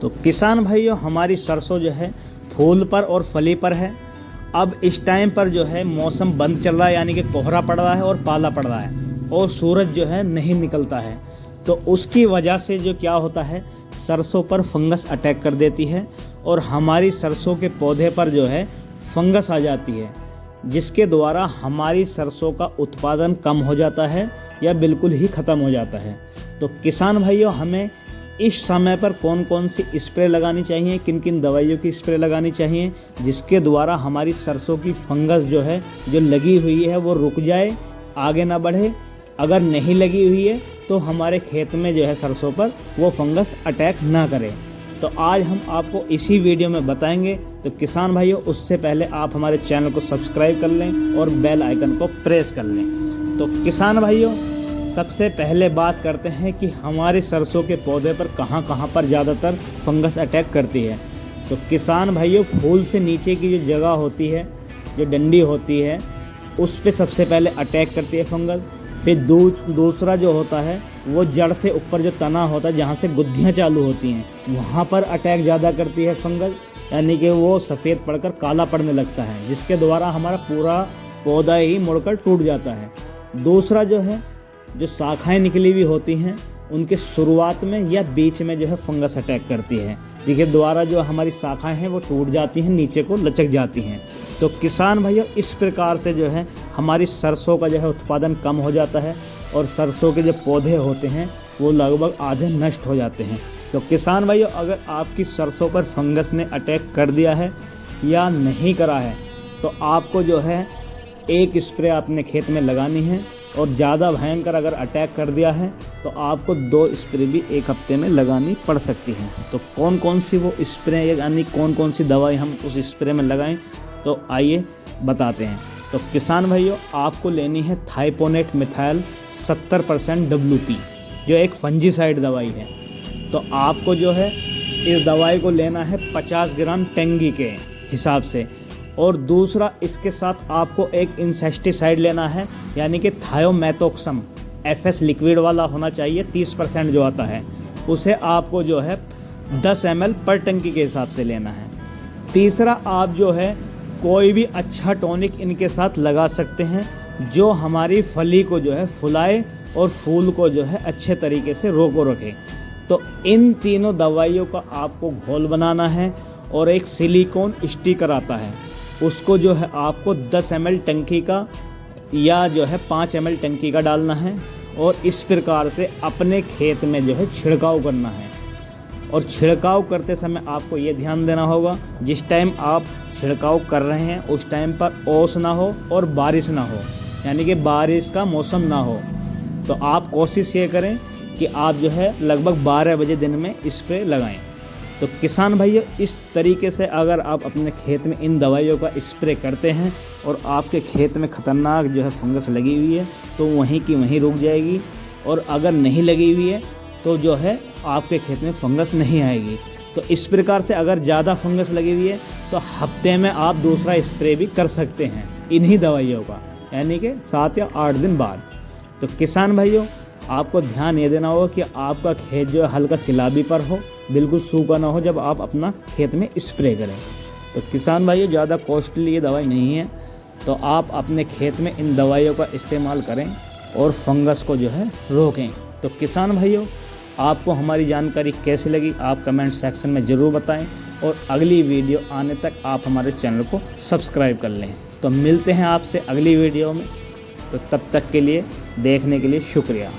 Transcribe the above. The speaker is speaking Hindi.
तो किसान भाइयों, हमारी सरसों जो है फूल पर और फली पर है। अब इस टाइम पर जो है मौसम बंद चल रहा है, यानी कि कोहरा पड़ रहा है और पाला पड़ रहा है और सूरज जो है नहीं निकलता है। तो उसकी वजह से जो क्या होता है, सरसों पर फंगस अटैक कर देती है और हमारी सरसों के पौधे पर जो है फंगस आ जाती है, जिसके द्वारा हमारी सरसों का उत्पादन कम हो जाता है या बिल्कुल ही ख़त्म हो जाता है। तो किसान भाइयों, हमें इस समय पर कौन कौन सी स्प्रे लगानी चाहिए, किन किन दवाइयों की स्प्रे लगानी चाहिए, जिसके द्वारा हमारी सरसों की फंगस जो है जो लगी हुई है वो रुक जाए, आगे ना बढ़े। अगर नहीं लगी हुई है तो हमारे खेत में जो है सरसों पर वो फंगस अटैक ना करे। तो आज हम आपको इसी वीडियो में बताएंगे। तो किसान भाइयों, उससे पहले आप हमारे चैनल को सब्सक्राइब कर लें और बेल आइकन को प्रेस कर लें। तो किसान भाइयों, सबसे पहले बात करते हैं कि हमारे सरसों के पौधे पर कहाँ पर ज़्यादातर फंगस अटैक करती है। तो किसान भाइयों, फूल से नीचे की जो जगह होती है, जो डंडी होती है, उस पे सबसे पहले अटैक करती है फंगस। फिर दूसरा जो होता है वो जड़ से ऊपर जो तना होता है, जहाँ से गुद्धियाँ चालू होती हैं, वहाँ पर अटैक ज़्यादा करती है फंगस, यानी कि वो सफ़ेद पड़कर काला पड़ने लगता है, जिसके द्वारा हमारा पूरा पौधा ही मुड़कर टूट जाता है। दूसरा जो है, जो शाखाएं निकली हुई होती हैं, उनके शुरुआत में या बीच में जो है फंगस अटैक करती है, जिसके द्वारा जो हमारी शाखाएं हैं वो टूट जाती हैं, नीचे को लचक जाती हैं। तो किसान भैया, इस प्रकार से जो है हमारी सरसों का जो है उत्पादन कम हो जाता है और सरसों के जो पौधे होते हैं वो लगभग आधे नष्ट हो जाते हैं। तो किसान भाइयों, अगर आपकी सरसों पर फंगस ने अटैक कर दिया है या नहीं करा है, तो आपको जो है एक स्प्रे अपने खेत में लगानी है, और ज़्यादा भयंकर अगर अटैक कर दिया है तो आपको 2 स्प्रे भी एक हफ्ते में लगानी पड़ सकती हैं। तो कौन कौन सी वो स्प्रे, यानी कौन कौन सी दवाई हम उस स्प्रे में लगाएं, तो आइए बताते हैं। तो किसान भाइयों, आपको लेनी है थाइपोनेट मिथाइल 70% WP, जो एक फंजीसाइड दवाई है। तो आपको जो है इस दवाई को लेना है 50 ग्राम टेंगी के हिसाब से। और दूसरा, इसके साथ आपको एक इंसेक्टिसाइड लेना है, यानी कि थायोमेथोक्सम FS लिक्विड वाला होना चाहिए, 30% जो आता है, उसे आपको जो है 10 ml पर टंकी के हिसाब से लेना है। तीसरा, आप जो है कोई भी अच्छा टॉनिक इनके साथ लगा सकते हैं, जो हमारी फली को जो है फुलाए और फूल को जो है अच्छे तरीके से रोको रखे। तो इन तीनों दवाइयों का आपको घोल बनाना है, और एक सिलिकॉन स्टिकर आता है, उसको जो है आपको 10 ml टंकी का या जो है 5 ml टंकी का डालना है, और इस प्रकार से अपने खेत में जो है छिड़काव करना है। और छिड़काव करते समय आपको ये ध्यान देना होगा, जिस टाइम आप छिड़काव कर रहे हैं उस टाइम पर ओस ना हो और बारिश ना हो, यानी कि बारिश का मौसम ना हो। तो आप कोशिश ये करें कि आप जो है लगभग 12 बजे दिन में स्प्रे लगाएं। तो किसान भाइयों, इस तरीके से अगर आप अपने खेत में इन दवाइयों का स्प्रे करते हैं और आपके खेत में ख़तरनाक जो है फंगस लगी हुई है, तो वहीं की वहीं रुक जाएगी। और अगर नहीं लगी हुई है तो जो है आपके खेत में फंगस नहीं आएगी। तो इस प्रकार से अगर ज़्यादा फंगस लगी हुई है तो हफ्ते में आप दूसरा स्प्रे भी कर सकते हैं इन्हीं दवाइयों का, यानी कि 7 या 8 दिन बाद। तो किसान भाइयों, आपको ध्यान ये देना होगा कि आपका खेत जो है हल्का सिलाबी पर हो, बिल्कुल सूखा ना हो जब आप अपना खेत में स्प्रे करें। तो किसान भाइयों, ज़्यादा कॉस्टली ये दवाई नहीं है, तो आप अपने खेत में इन दवाइयों का इस्तेमाल करें और फंगस को जो है रोकें। तो किसान भाइयों, आपको हमारी जानकारी कैसी लगी आप कमेंट सेक्शन में ज़रूर बताएं, और अगली वीडियो आने तक आप हमारे चैनल को सब्सक्राइब कर लें। तो मिलते हैं आपसे अगली वीडियो में। तो तब तक के लिए देखने के लिए शुक्रिया।